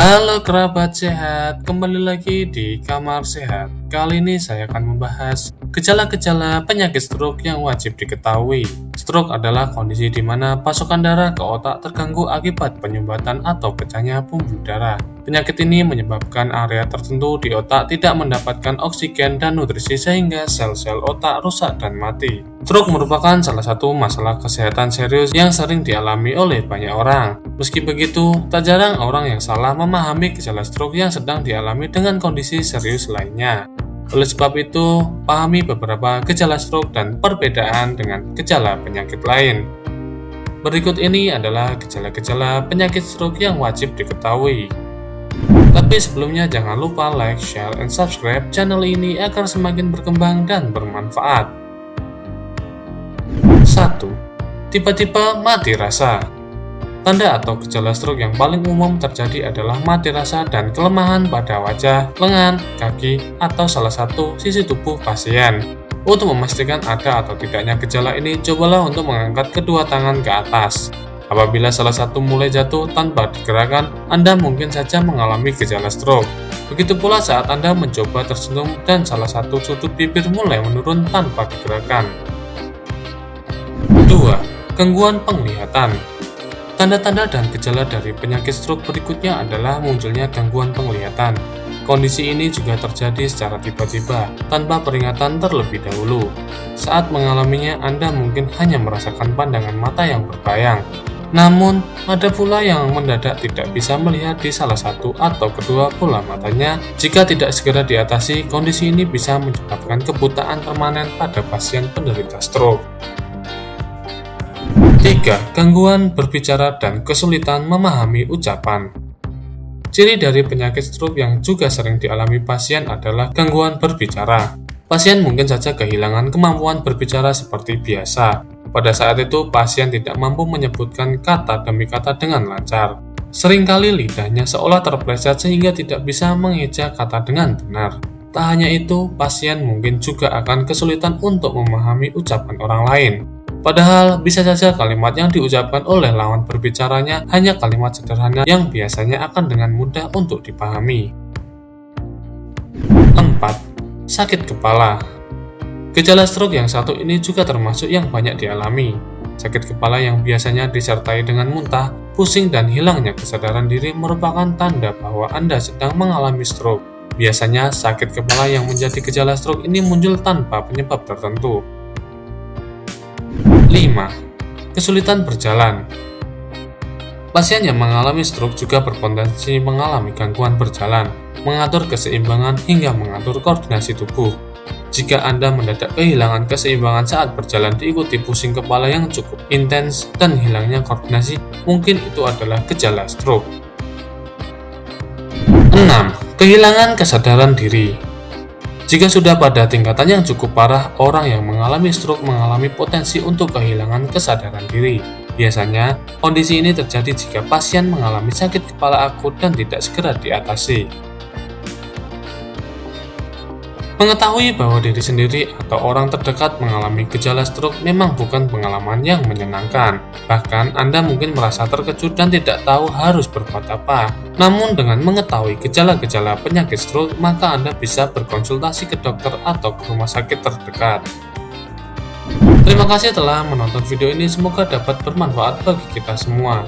Halo kerabat sehat, kembali lagi di Kamar Sehat. Kali ini saya akan membahas gejala-gejala penyakit stroke yang wajib diketahui. Stroke adalah kondisi di mana pasokan darah ke otak terganggu akibat penyumbatan atau pecahnya pembuluh darah. Penyakit ini menyebabkan area tertentu di otak tidak mendapatkan oksigen dan nutrisi sehingga sel-sel otak rusak dan mati. Stroke merupakan salah satu masalah kesehatan serius yang sering dialami oleh banyak orang. Meski begitu, tak jarang orang yang salah memahami gejala stroke yang sedang dialami dengan kondisi serius lainnya. Oleh sebab itu, pahami beberapa gejala stroke dan perbedaan dengan gejala penyakit lain. Berikut ini adalah gejala-gejala penyakit stroke yang wajib diketahui. Tapi sebelumnya jangan lupa like, share, and subscribe channel ini agar semakin berkembang dan bermanfaat. 1. Tiba-tiba mati rasa. Tanda atau gejala stroke yang paling umum terjadi adalah mati rasa dan kelemahan pada wajah, lengan, kaki, atau salah satu sisi tubuh pasien. Untuk memastikan ada atau tidaknya gejala ini, cobalah untuk mengangkat kedua tangan ke atas. Apabila salah satu mulai jatuh tanpa digerakkan, Anda mungkin saja mengalami gejala stroke. Begitu pula saat Anda mencoba tersenyum dan salah satu sudut bibir mulai menurun tanpa digerakkan. 2. Gangguan penglihatan. Tanda-tanda dan gejala dari penyakit stroke berikutnya adalah munculnya gangguan penglihatan. Kondisi ini juga terjadi secara tiba-tiba, tanpa peringatan terlebih dahulu. Saat mengalaminya, Anda mungkin hanya merasakan pandangan mata yang berbayang. Namun, ada pula yang mendadak tidak bisa melihat di salah satu atau kedua bola matanya. Jika tidak segera diatasi, kondisi ini bisa menyebabkan kebutaan permanen pada pasien penderita stroke. 3. Gangguan berbicara dan kesulitan memahami ucapan. Ciri dari penyakit stroke yang juga sering dialami pasien adalah gangguan berbicara. Pasien mungkin saja kehilangan kemampuan berbicara seperti biasa. Pada saat itu, pasien tidak mampu menyebutkan kata demi kata dengan lancar. Seringkali lidahnya seolah terpleset sehingga tidak bisa mengeja kata dengan benar. Tak hanya itu, pasien mungkin juga akan kesulitan untuk memahami ucapan orang lain. Padahal bisa saja kalimat yang diucapkan oleh lawan berbicaranya hanya kalimat sederhana yang biasanya akan dengan mudah untuk dipahami. 4. Sakit kepala. Gejala stroke yang satu ini juga termasuk yang banyak dialami. Sakit kepala yang biasanya disertai dengan muntah, pusing, dan hilangnya kesadaran diri merupakan tanda bahwa Anda sedang mengalami stroke. Biasanya sakit kepala yang menjadi gejala stroke ini muncul tanpa penyebab tertentu. 5. Kesulitan berjalan. Pasien yang mengalami stroke juga berpotensi mengalami gangguan berjalan, mengatur keseimbangan hingga mengatur koordinasi tubuh. Jika Anda mendadak kehilangan keseimbangan saat berjalan diikuti pusing kepala yang cukup intens dan hilangnya koordinasi, mungkin itu adalah gejala stroke. 6. Kehilangan kesadaran diri. Jika sudah pada tingkatan yang cukup parah, orang yang mengalami stroke mengalami potensi untuk kehilangan kesadaran diri. Biasanya, kondisi ini terjadi jika pasien mengalami sakit kepala akut dan tidak segera diatasi. Mengetahui bahwa diri sendiri atau orang terdekat mengalami gejala stroke memang bukan pengalaman yang menyenangkan. Bahkan, Anda mungkin merasa terkejut dan tidak tahu harus berbuat apa. Namun, dengan mengetahui gejala-gejala penyakit stroke, maka Anda bisa berkonsultasi ke dokter atau ke rumah sakit terdekat. Terima kasih telah menonton video ini, semoga dapat bermanfaat bagi kita semua.